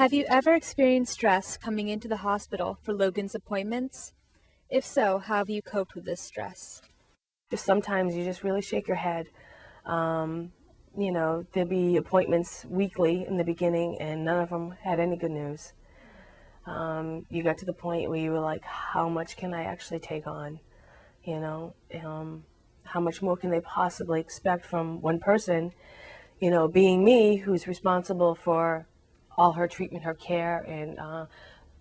Have you ever experienced stress coming into the hospital for Logan's appointments? If so, how have you coped with this stress? Just sometimes you just really shake your head. There'd be appointments weekly in the beginning, and none of them had any good news. You got to the point where you were like, how much can I actually take on? You know, how much more can they possibly expect from one person? Being me, who's responsible for all her treatment, her care, and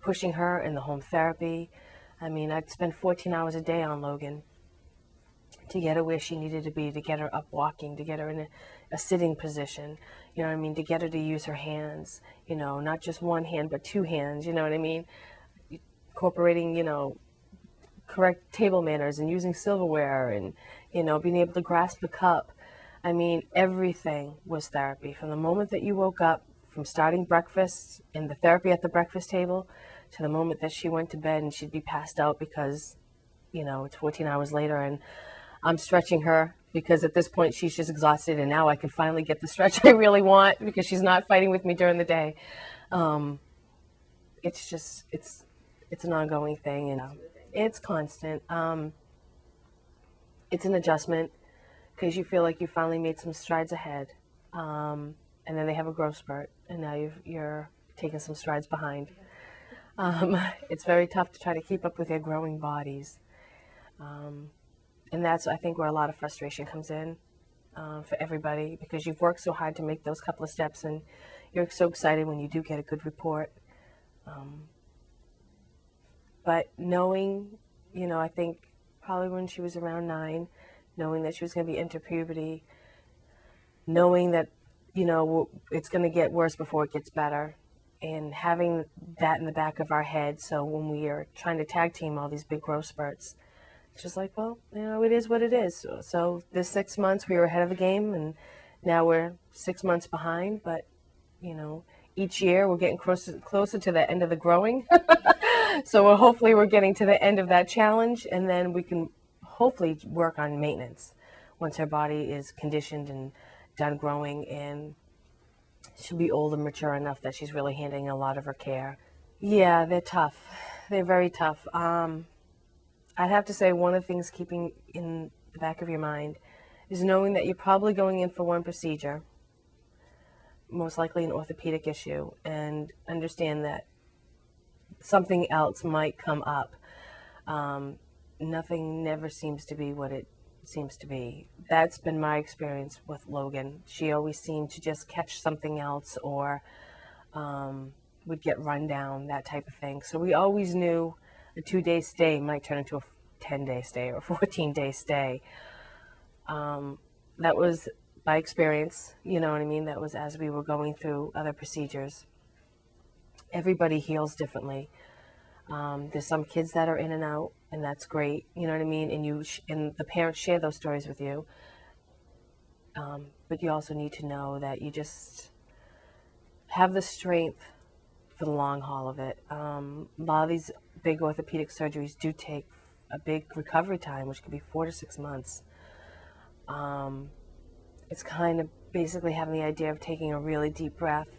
pushing her in the home therapy. I mean, I'd spend 14 hours a day on Logan to get her where she needed to be, to get her up walking, to get her in a sitting position, you know what I mean, to get her to use her hands, not just one hand, but two hands, you know what I mean, incorporating, correct table manners and using silverware and, being able to grasp a cup. I mean, everything was therapy. From the moment that you woke up, from starting breakfast and the therapy at the breakfast table, to the moment that she went to bed and she'd be passed out because, it's 14 hours later and I'm stretching her because at this point she's just exhausted, and now I can finally get the stretch I really want because she's not fighting with me during the day. It's an ongoing thing, it's constant. It's an adjustment because you feel like you finally made some strides ahead, and then they have a growth spurt, and now you're taking some strides behind. It's very tough to try to keep up with their growing bodies. And that's, I think, where a lot of frustration comes in for everybody, because you've worked so hard to make those couple of steps, and you're so excited when you do get a good report. But knowing, I think probably when she was around 9, knowing that she was going to be into puberty, knowing that, it's going to get worse before it gets better, and having that in the back of our head. So when we are trying to tag team all these big growth spurts, it's just like, well, it is what it is. So this 6 months we were ahead of the game, and now we're 6 months behind. But, each year we're getting closer to the end of the growing. So we're getting to the end of that challenge, and then we can hopefully work on maintenance once her body is conditioned and done growing, and she'll be old and mature enough that she's really handling a lot of her care. Yeah, they're tough. They're very tough. I'd have to say one of the things keeping in the back of your mind is knowing that you're probably going in for one procedure, most likely an orthopedic issue, and understand that something else might come up. Nothing never seems to be what it seems to be. That's been my experience with Logan. She always seemed to just catch something else, or would get run down, that type of thing. So we always knew a 2-day stay might turn into a 10-day stay or a 14-day stay. That was by experience, you know what I mean? That was as we were going through other procedures. Everybody heals differently. There's some kids that are in and out, and that's great, you know what I mean? And and the parents share those stories with you. But you also need to know that you just have the strength for the long haul of it. A lot of these big orthopedic surgeries do take a big recovery time, which could be 4 to 6 months. It's kind of basically having the idea of taking a really deep breath,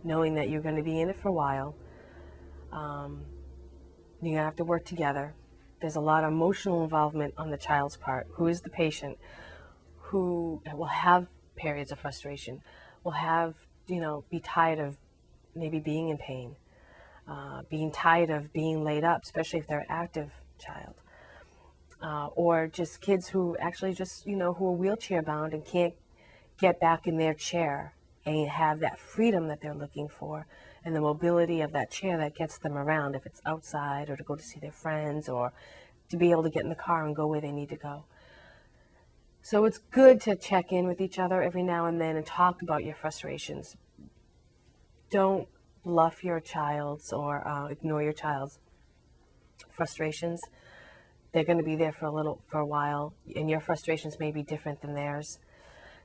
knowing that you're going to be in it for a while. You're going to have to work together. There's a lot of emotional involvement on the child's part, who is the patient, who will have periods of frustration, will have, be tired of maybe being in pain, being tired of being laid up, especially if they're an active child, or just kids who actually just, who are wheelchair bound and can't get back in their chair and have that freedom that they're looking for, and the mobility of that chair that gets them around, if it's outside or to go to see their friends or to be able to get in the car and go where they need to go. So it's good to check in with each other every now and then and talk about your frustrations. Don't bluff your child's or ignore your child's frustrations. They're going to be there for a while, and your frustrations may be different than theirs.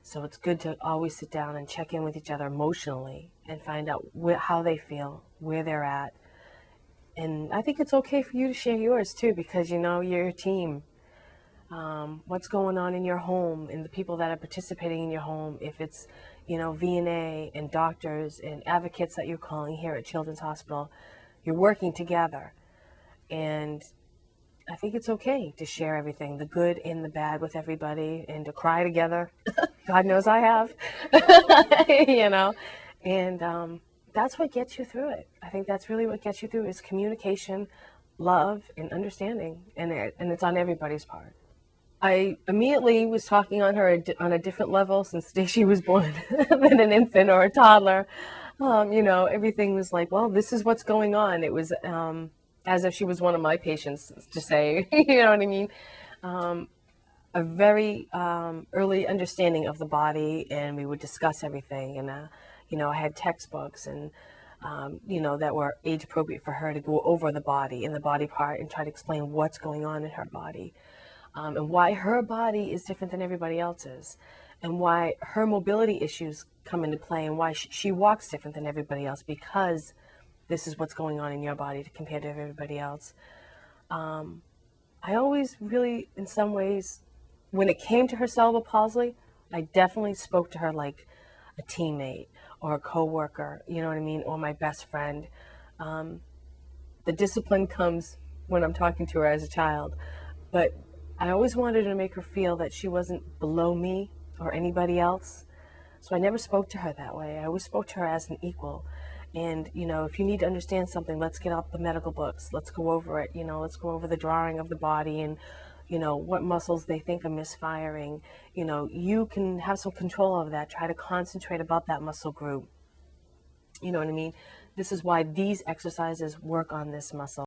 So it's good to always sit down and check in with each other emotionally and find out how they feel, where they're at. And I think it's okay for you to share yours too, because you're a team. what's going on in your home and the people that are participating in your home. If it's, V&A and doctors and advocates that you're calling here at Children's Hospital, you're working together. And I think it's okay to share everything, the good and the bad, with everybody, and to cry together. God knows I have, and that's what gets you through it. I think that's really what gets you through is communication, love, and understanding, and it's on everybody's part. I immediately was talking on her on a different level since the day she was born than an infant or a toddler. Everything was like, well, this is what's going on. It was as if she was one of my patients to say, you know what I mean? A very early understanding of the body, and we would discuss everything. And, I had textbooks and, that were age appropriate for her to go over the body and the body part and try to explain what's going on in her body. And why her body is different than everybody else's, and why her mobility issues come into play, and why she walks different than everybody else, because this is what's going on in your body compared to everybody else. I always really, in some ways, when it came to her cerebral palsy, I definitely spoke to her like a teammate or a coworker, you know what I mean, or my best friend. The discipline comes when I'm talking to her as a child, but I always wanted to make her feel that she wasn't below me or anybody else. So I never spoke to her that way. I always spoke to her as an equal. And, if you need to understand something, let's get out the medical books. Let's go over it. Let's go over the drawing of the body and, what muscles they think are misfiring. You can have some control over that. Try to concentrate about that muscle group. You know what I mean? This is why these exercises work on this muscle.